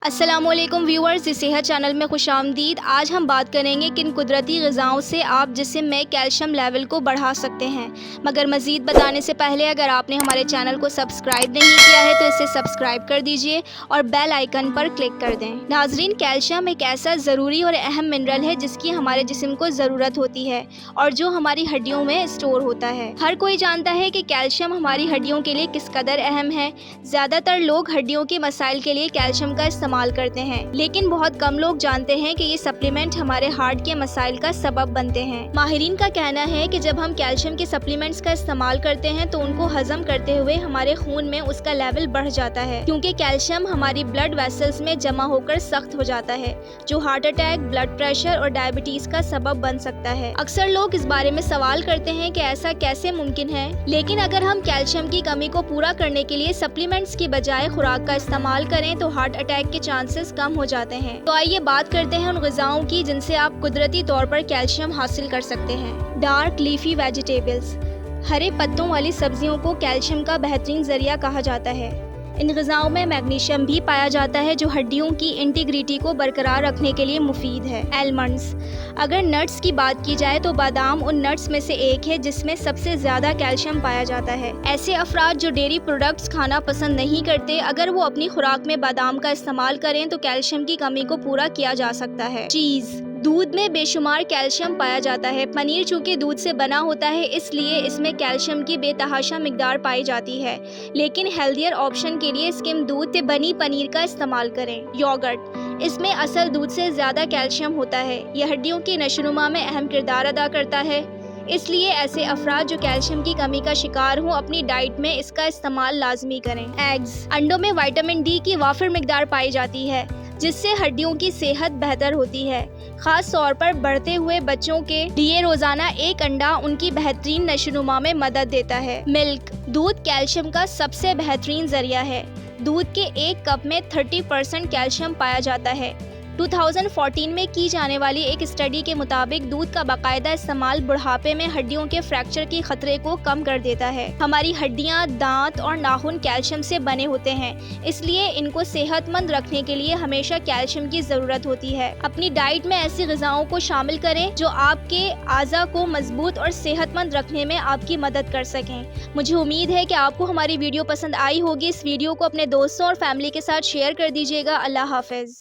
السلام علیکم ویورز، صحت چینل میں خوش آمدید۔ آج ہم بات کریں گے کن قدرتی غذاؤں سے آپ جسم میں کیلشیم لیول کو بڑھا سکتے ہیں۔ مگر مزید بتانے سے پہلے اگر آپ نے ہمارے چینل کو سبسکرائب نہیں کیا ہے تو اسے سبسکرائب کر دیجئے اور بیل آئیکن پر کلک کر دیں۔ ناظرین، کیلشیم ایک ایسا ضروری اور اہم منرل ہے جس کی ہمارے جسم کو ضرورت ہوتی ہے اور جو ہماری ہڈیوں میں اسٹور ہوتا ہے۔ ہر کوئی جانتا ہے کہ کیلشیم ہماری ہڈیوں کے لیے کس قدر اہم ہے۔ زیادہ تر لوگ ہڈیوں کے مسائل کے لیے کیلشیم کا استعمال کرتے ہیں، لیکن بہت کم لوگ جانتے ہیں کہ یہ سپلیمنٹ ہمارے ہارٹ کے مسائل کا سبب بنتے ہیں۔ ماہرین کا کہنا ہے کہ جب ہم کیلشیم کے سپلیمنٹس کا استعمال کرتے ہیں تو ان کو ہضم کرتے ہوئے ہمارے خون میں اس کا لیول بڑھ جاتا ہے، کیونکہ کیلشیم ہماری بلڈ ویسلز میں جمع ہو کر سخت ہو جاتا ہے، جو ہارٹ اٹیک، بلڈ پریشر اور ڈائبٹیز کا سبب بن سکتا ہے۔ اکثر لوگ اس بارے میں سوال کرتے ہیں کہ ایسا کیسے ممکن ہے، لیکن اگر ہم کیلشیم کی کمی کو پورا کرنے کے لیے سپلیمنٹس کی بجائے خوراک کا استعمال کریں تو ہارٹ اٹیک کے چانسز کم ہو جاتے ہیں۔ تو آئیے بات کرتے ہیں ان غذاؤں کی جن سے آپ قدرتی طور پر کیلشیم حاصل کر سکتے ہیں۔ ڈارک لیفی ویجیٹیبلز، ہرے پتوں والی سبزیوں کو کیلشیم کا بہترین ذریعہ کہا جاتا ہے۔ ان غذاؤں میں میگنیشیم بھی پایا جاتا ہے جو ہڈیوں کی انٹیگریٹی کو برقرار رکھنے کے لیے مفید ہے۔ آلمنڈز، اگر نٹس کی بات کی جائے تو بادام ان نٹس میں سے ایک ہے جس میں سب سے زیادہ کیلشیم پایا جاتا ہے۔ ایسے افراد جو ڈیری پروڈکٹس کھانا پسند نہیں کرتے، اگر وہ اپنی خوراک میں بادام کا استعمال کریں تو کیلشیم کی کمی کو پورا کیا جا سکتا ہے۔ چیز، دودھ میں بے شمار کیلشیم پایا جاتا ہے۔ پنیر چونکہ دودھ سے بنا ہوتا ہے اس لیے اس میں کیلشیم کی بے تحاشا مقدار پائی جاتی ہے، لیکن ہیلدیئر آپشن کے لیے سکم دودھ سے بنی پنیر کا استعمال کریں۔ یوگرٹ، اس میں اصل دودھ سے زیادہ کیلشیم ہوتا ہے۔ یہ ہڈیوں کی نشو و نما میں اہم کردار ادا کرتا ہے، اس لیے ایسے افراد جو کیلشیم کی کمی کا شکار ہوں اپنی ڈائٹ میں اس کا استعمال لازمی کریں۔ ایگز، انڈوں میں وٹامن ڈی کی وافر مقدار پائی جاتی ہے جس سے ہڈیوں کی صحت بہتر ہوتی ہے، خاص طور پر بڑھتے ہوئے بچوں کے لیے روزانہ ایک انڈا ان کی بہترین نشو و نما میں مدد دیتا ہے۔ ملک، دودھ کیلشیم کا سب سے بہترین ذریعہ ہے۔ دودھ کے ایک کپ میں 30% کیلشیم پایا جاتا ہے۔ 2014 میں کی جانے والی ایک اسٹڈی کے مطابق دودھ کا باقاعدہ استعمال بڑھاپے میں ہڈیوں کے فریکچر کے خطرے کو کم کر دیتا ہے۔ ہماری ہڈیاں، دانت اور ناخن کیلشیم سے بنے ہوتے ہیں، اس لیے ان کو صحت مند رکھنے کے لیے ہمیشہ کیلشیم کی ضرورت ہوتی ہے۔ اپنی ڈائٹ میں ایسی غذاؤں کو شامل کریں جو آپ کے اعضاء کو مضبوط اور صحت مند رکھنے میں آپ کی مدد کر سکیں۔ مجھے امید ہے کہ آپ کو ہماری ویڈیو پسند آئی ہوگی۔ اس ویڈیو کو اپنے دوستوں اور فیملی کے ساتھ شیئر کر دیجیے گا۔ اللہ حافظ۔